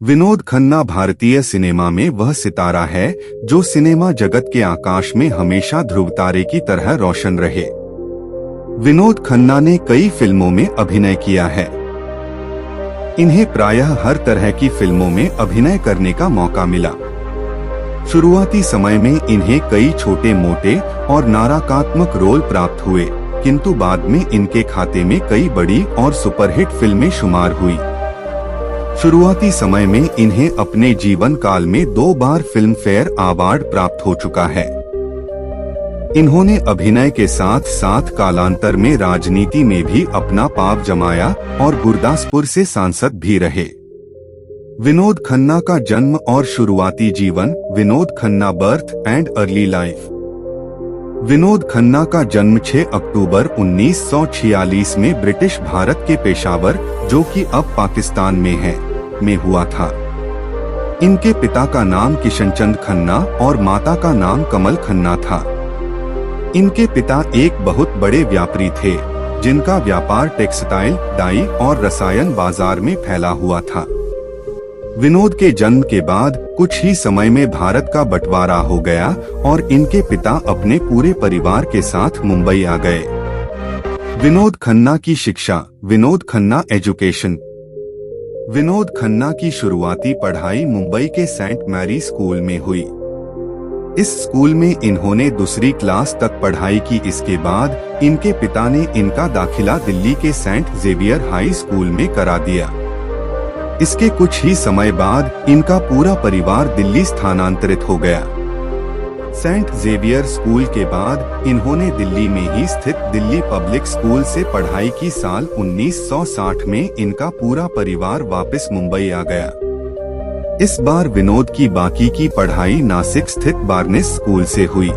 विनोद खन्ना भारतीय सिनेमा में वह सितारा है जो सिनेमा जगत के आकाश में हमेशा ध्रुव तारे की तरह रोशन रहे। विनोद खन्ना ने कई फिल्मों में अभिनय किया है। इन्हें प्रायः हर तरह की फिल्मों में अभिनय करने का मौका मिला। शुरुआती समय में इन्हें कई छोटे मोटे और नाटकात्मक रोल प्राप्त हुए, किंतु बाद में इनके खाते में कई बड़ी और सुपरहिट फिल्में शुमार हुई। शुरुआती समय में इन्हें अपने जीवन काल में 2 बार फिल्म फेयर अवार्ड प्राप्त हो चुका है। इन्होंने अभिनय के साथ साथ कालांतर में राजनीति में भी अपना पांव जमाया और गुरदासपुर से सांसद भी रहे। विनोद खन्ना का जन्म और शुरुआती जीवन। Vinod Khanna birth and early life. Vinod Khanna का जन्म 6 अक्टूबर 1946 में ब्रिटिश भारत के पेशावर, जो कि अब पाकिस्तान में है, में हुआ था। इनके पिता का नाम किशनचंद खन्ना और माता का नाम कमल खन्ना था। इनके पिता एक बहुत बड़े व्यापारी थे, जिनका व्यापार टेक्सटाइल, डाई और रसायन बाजार में फैला हुआ था। विनोद के जन्म के बाद कुछ ही समय में भारत का बंटवारा हो गया और इनके पिता अपने पूरे परिवार के साथ मुंबई आ गए। विनोद खन्ना की शिक्षा। विनोद खन्ना एजुकेशन। विनोद खन्ना की शुरुआती पढ़ाई मुंबई के सेंट मैरी स्कूल में हुई। इस स्कूल में इन्होंने 2री क्लास तक पढ़ाई की। इसके बाद इनके पिता ने इनका दाखिला दिल्ली के सेंट जेवियर हाई स्कूल में करा दिया। इसके कुछ ही समय बाद इनका पूरा परिवार दिल्ली स्थानांतरित हो गया। सेंट जेवियर स्कूल के बाद इन्होंने दिल्ली में ही स्थित दिल्ली पब्लिक स्कूल से पढ़ाई की। साल 1960 में इनका पूरा परिवार वापस मुंबई आ गया। इस बार विनोद की बाकी की पढ़ाई नासिक स्थित बार्नेस स्कूल से हुई।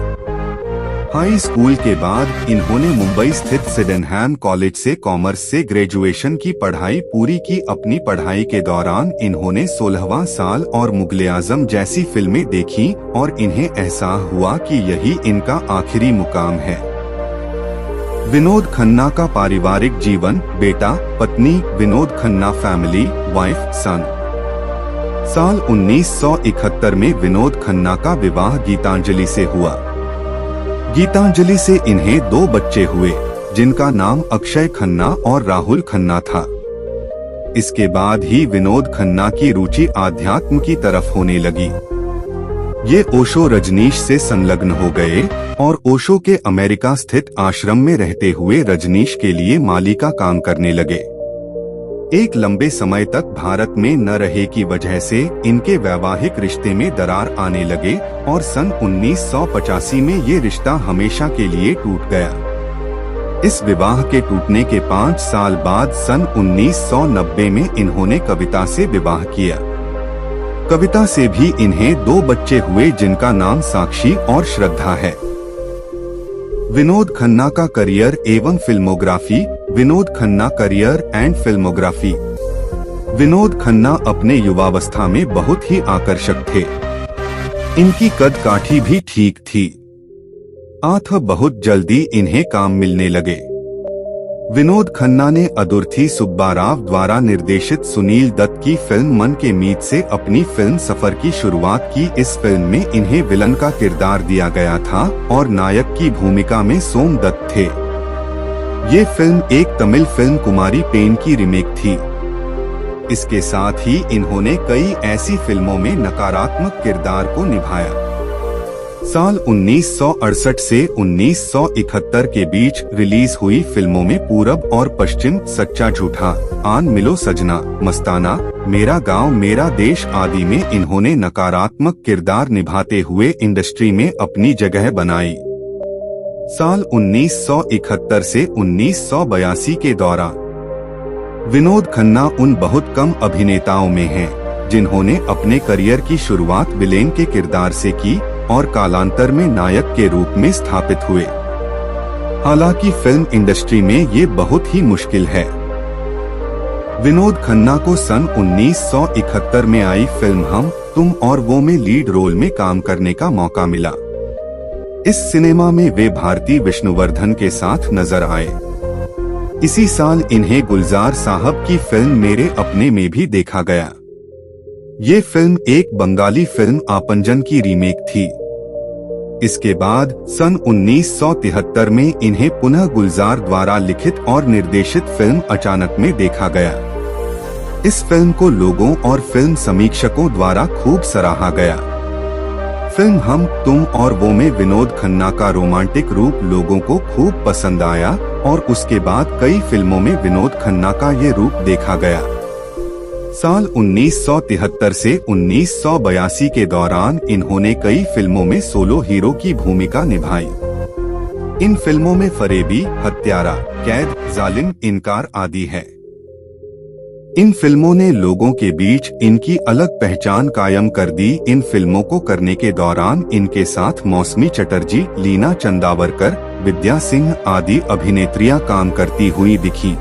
हाई स्कूल के बाद इन्होंने मुंबई स्थित सिडेनहैम कॉलेज से कॉमर्स से ग्रेजुएशन की पढ़ाई पूरी की। अपनी पढ़ाई के दौरान इन्होंने 16वां साल और मुगल-ए-आजम जैसी फिल्में देखी और इन्हें एहसास हुआ कि यही इनका आखिरी मुकाम है। विनोद खन्ना का पारिवारिक जीवन। बेटा, पत्नी, विनोद खन्ना फैमिली, वाइफ, सन। साल 1971 में विनोद खन्ना का विवाह गीतांजलि से हुआ। गीतांजलि से इन्हें 2 बच्चे हुए, जिनका नाम अक्षय खन्ना और राहुल खन्ना था। इसके बाद ही विनोद खन्ना की रुचि आध्यात्म की तरफ होने लगी। ये ओशो रजनीश से संलग्न हो गए और ओशो के अमेरिका स्थित आश्रम में रहते हुए रजनीश के लिए माली का काम करने लगे। एक लंबे समय तक भारत में न रहे की वजह से इनके वैवाहिक रिश्ते में दरार आने लगे और सन 1985 में ये रिश्ता हमेशा के लिए टूट गया। इस विवाह के टूटने के 5 साल बाद सन 1990 में इन्होंने कविता से विवाह किया। कविता से भी इन्हें 2 बच्चे हुए, जिनका नाम साक्षी और श्रद्धा है। विनोद खन्ना का करियर एवं filmography. Vinod Khanna career and filmography. Vinod Khanna अपने युवावस्था में बहुत ही आकर्षक थे। इनकी कद काठी भी ठीक थी। बहुत जल्दी इन्हें काम मिलने लगे। विनोद खन्ना ने अदुर्थी सुब्बा राव द्वारा निर्देशित सुनील दत्त की फिल्म मन के मीत से अपनी फिल्म सफर की शुरुआत की। इस फिल्म में इन्हें विलन का किरदार दिया गया था और नायक की भूमिका में सोम दत्त थे। ये फिल्म एक तमिल फिल्म कुमारी पेन की रीमेक थी। इसके साथ ही इन्होंने कई ऐसी फिल्मों में नकारात्मक किरदार को निभाया। साल 1968 से 1971 के बीच रिलीज हुई फिल्मों में पूरब और पश्चिम, सच्चा झूठा, आन मिलो सजना, मस्ताना, मेरा गांव मेरा देश आदि में इन्होंने नकारात्मक किरदार निभाते हुए इंडस्ट्री में अपनी जगह बनाई। साल 1971 से 1982 के दौरान विनोद खन्ना उन बहुत कम अभिनेताओं में हैं, जिन्होंने अपने करियर की शुरुआत विलेन के किरदार से की और कालांतर में नायक के रूप में स्थापित हुए। हालांकि फिल्म इंडस्ट्री में ये बहुत ही मुश्किल है। विनोद खन्ना को सन 1971 में आई फिल्म हम, तुम और वो में लीड रोल में काम करने का मौका मिला। इस सिनेमा में वे भारती विष्णुवर्धन के साथ नजर आए। इसी साल इन्हें गुलजार साहब की फिल्म मेरे अपने में भी देखा गया। ये फिल्म एक बंगाली फिल्म आपनजन की रीमेक थी। इसके बाद सन 1973 में इन्हें पुनः गुलजार द्वारा लिखित और निर्देशित फिल्म अचानक में देखा गया। इस फिल्म को लोगों और फिल्म समीक्षकों द्वारा खूब सराहा गया। फिल्म हम तुम और वो में विनोद खन्ना का रोमांटिक रूप लोगों को खूब पसंद आया और उसके बाद कई फिल्मों में विनोद खन्ना का ये रूप देखा गया। साल 1973 से 1982 के दौरान इन्होंने कई फिल्मों में सोलो हीरो की भूमिका निभाई। इन फिल्मों में फरेबी, हत्यारा, कैद, जालिम, इनकार आदि है। इन फिल्मों ने लोगों के बीच इनकी अलग पहचान कायम कर दी। इन फिल्मों को करने के दौरान इनके साथ मौसमी चटर्जी, लीना चंदावरकर, विद्या सिंह आदि अभिनेत्रियां काम करती हुई दिखीं।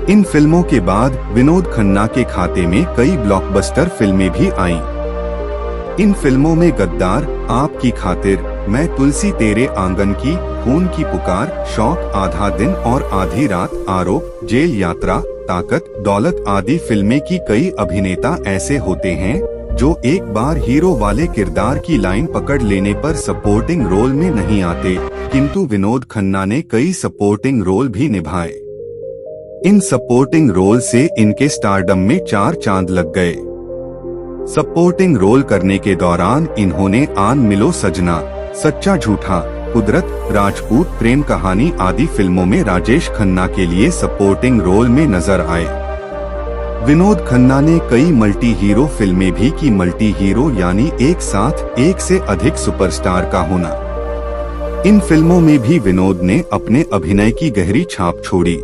इन फिल्मों के बाद विनोद खन्ना के खाते में कई ब्लॉकबस्टर फिल्में भी आईं। इन फिल्मों में गद्दार, आपकी खातिर, मैं तुलसी तेरे आंगन की, खून की पुकार, शौक, आधा दिन और आधी रात, आरोप, जेल यात्रा, ताकत, दौलत आदि फिल्में की कई अभिनेता ऐसे होते हैं जो एक बार हीरो वाले किरदार की लाइन पकड़ लेने पर सपोर्टिंग रोल में नहीं आते, किंतु विनोद खन्ना ने कई सपोर्टिंग रोल भी निभाए। इन सपोर्टिंग रोल से इनके स्टारडम में 4 चांद लग गए। सपोर्टिंग रोल करने के दौरान इन्होंने आन मिलो सजना, सच्चा झूठा, कुदरत, राजपूत, प्रेम कहानी आदि फिल्मों में राजेश खन्ना के लिए सपोर्टिंग रोल में नजर आए। विनोद खन्ना ने कई मल्टी हीरो फिल्में भी की। मल्टी हीरो यानी एक साथ एक से अधिक सुपरस्टार का होना। इन फिल्मों में भी विनोद ने अपने अभिनय की गहरी छाप छोड़ी।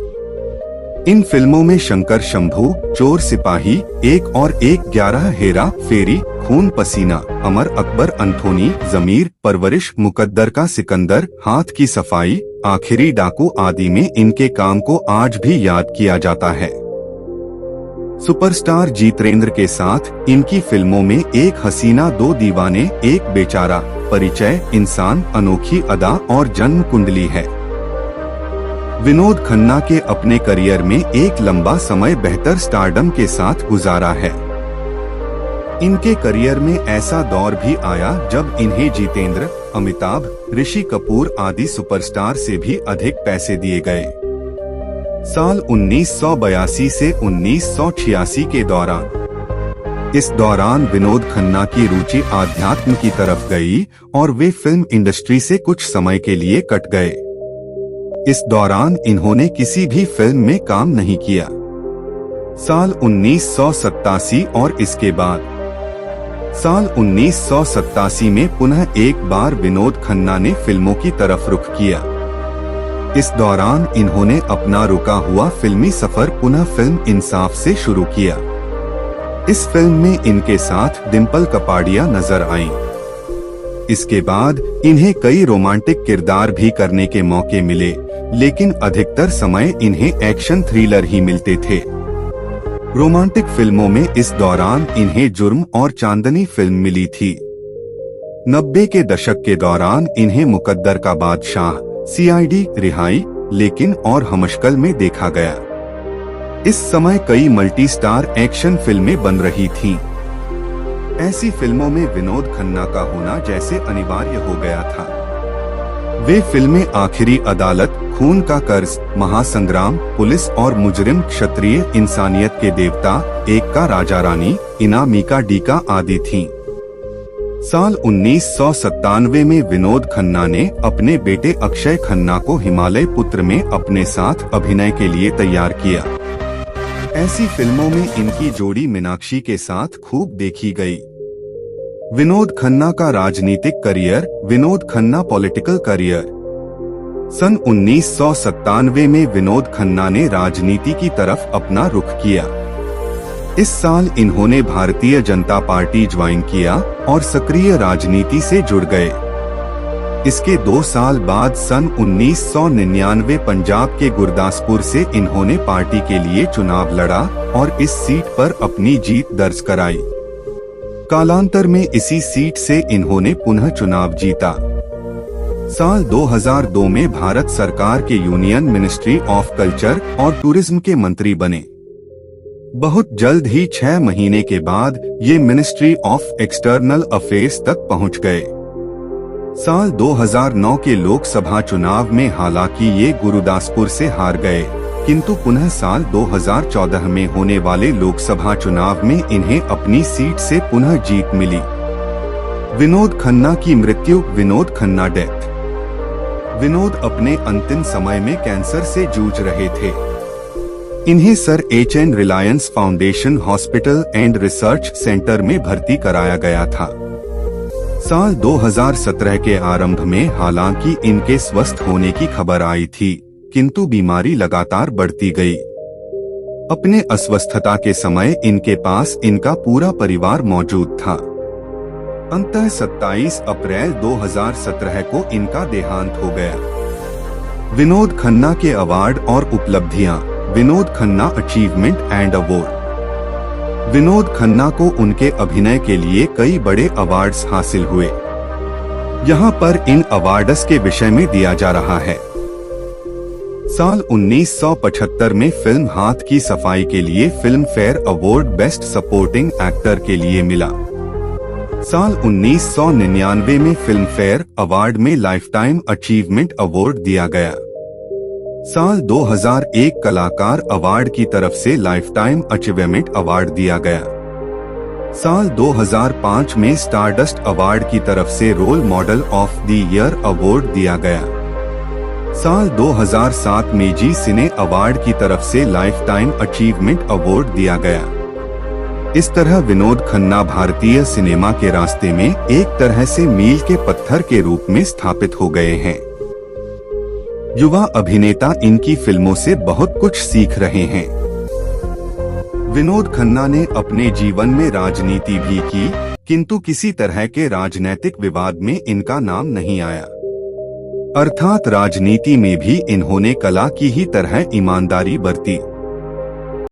इन फिल्मों में शंकर शंभू, चोर सिपाही, एक और एक, 11, हेरा फेरी, खून पसीना, अमर अकबर अंथोनी, जमीर, परवरिश, मुकद्दर का सिकंदर, हाथ की सफाई, आखिरी डाकू आदि में इनके काम को आज भी याद किया जाता है। सुपरस्टार जितेंद्र के साथ इनकी फिल्मों में एक हसीना, 2 दीवाने, एक बेचारा, परिचय, इंसान, अनोखी अदा और जन्म कुंडली है। विनोद खन्ना के अपने करियर में एक लंबा समय बेहतर स्टारडम के साथ गुजारा है। इनके करियर में ऐसा दौर भी आया जब इन्हें जितेंद्र, अमिताभ, ऋषि कपूर आदि सुपरस्टार से भी अधिक पैसे दिए गए। साल 1982 से 1986 के दौरान इस दौरान विनोद खन्ना की रुचि आध्यात्म की तरफ गई और वे फिल्म इंडस्ट्री से कुछ समय के लिए कट गए। इस दौरान इन्होंने किसी भी फिल्म में काम नहीं किया। साल 1987 और इसके बाद साल 1987 में पुनः एक बार विनोद खन्ना ने फिल्मों की तरफ रुख किया। इस दौरान इन्होंने अपना रुका हुआ फिल्मी सफर पुनः फिल्म इंसाफ से शुरू किया। इस फिल्म में इनके साथ डिम्पल कपाड़िया नजर आईं। इसके बाद इन्हें कई रोमांटिक किरदार भी करने के मौके मिले, लेकिन अधिकतर समय इन्हें एक्शन थ्रिलर ही मिलते थे। रोमांटिक फिल्मों में इस दौरान इन्हें जुर्म और चांदनी फिल्म मिली थी। 90 के दशक के दौरान इन्हें मुकद्दर का बादशाह, सीआईडी, रिहाई, लेकिन और हमशकल में देखा गया। इस समय कई मल्टी स्टार एक्शन फिल्में बन रही थीं। ऐसी फिल्मों में विनोद खन्ना का होना जैसे अनिवार्य हो गया था। वे फिल्में आखिरी अदालत, खून का कर्ज, महासंग्राम, पुलिस और मुजरिम, क्षत्रिय, इंसानियत के देवता, एक का राजा रानी, इनामिका डीका आदि थीं। साल 1997 में विनोद खन्ना ने अपने बेटे अक्षय खन्ना को हिमालय पुत्र में अपने साथ अभिनय के लिए तैयार किया। ऐसी फिल्मों में इनकी जोड़ी मीनाक्षी के साथ खूब देखी गई। विनोद खन्ना का राजनीतिक career. Vinod Khanna political career. सन 1997 में विनोद खन्ना ने राजनीति की तरफ अपना रुख किया। इस साल इन्होंने भारतीय जनता पार्टी ज्वाइन किया और सक्रिय राजनीति से जुड़ गए। इसके 2 साल बाद सन 1999 पंजाब के गुरदासपुर से इन्होंने पार्टी के लिए चुनाव लड़ा और इस सीट पर अपनी जीत दर्ज कराई। कालांतर में इसी सीट से इन्होंने पुनः चुनाव जीता। साल 2002 में भारत सरकार के यूनियन मिनिस्ट्री ऑफ कल्चर और टूरिज्म के मंत्री बने। बहुत जल्द ही 6 महीने के बाद ये मिनिस्ट्री ऑफ एक्सटर्नल अफेयर्स तक पहुंच गए। साल 2009 के लोकसभा चुनाव में हालांकि ये गुरुदासपुर से हार गए, किंतु पुनः साल 2014 में होने वाले लोकसभा चुनाव में इन्हें अपनी सीट से पुनः जीत मिली। विनोद खन्ना की मृत्यु। विनोद खन्ना डेथ। विनोद अपने अंतिम समय में कैंसर से जूझ रहे थे। इन्हें sir H.N.. Reliance foundation hospital and research centre में भर्ती कराया गया था। साल 2017 के आरंभ में हालांकि इनके स्वस्थ होने की खबर आई थी, किंतु बीमारी लगातार बढ़ती गई। अपने अस्वस्थता के समय इनके पास इनका पूरा परिवार मौजूद था। अंततः 27 अप्रैल 2017 को इनका देहांत हो गया। विनोद खन्ना के अवार्ड और उपलब्धियां। Vinod Khanna achievement and award. Vinod Khanna को उनके अभिनय के लिए कई बड़े अवार्ड्स हासिल हुए। यहाँ पर इन अवार्ड्स के विषय में दिया जा रहा है। साल 1975 में फिल्म हाथ की सफाई के लिए film fair award best supporting actor के लिए मिला। साल 1999 में फिल्म फेयर अवार्ड में लाइफटाइम अचीवमेंट अवार्ड दिया गया। साल 2001 कलाकार अवार्ड की तरफ से लाइफटाइम अचीवमेंट अवार्ड दिया गया। साल 2005 में स्टारडस्ट अवार्ड की तरफ से role model of the year award दिया गया। साल 2007 में जी सिने अवार्ड की तरफ से लाइफटाइम अचीवमेंट अवार्ड दिया गया। इस तरह विनोद खन्ना भारतीय सिनेमा के रास्ते में एक तरह से मील के पत्थर के रूप में स्थापित हो गए हैं। युवा अभिनेता इनकी फिल्मों से बहुत कुछ सीख रहे हैं। विनोद खन्ना ने अपने जीवन में राजनीति भी की, किंतु किसी तरह के राजनीतिक विवाद में इनका नाम नहीं आया। अर्थात राजनीति में भी इन्होंने कला की ही तरह ईमानदारी बरती।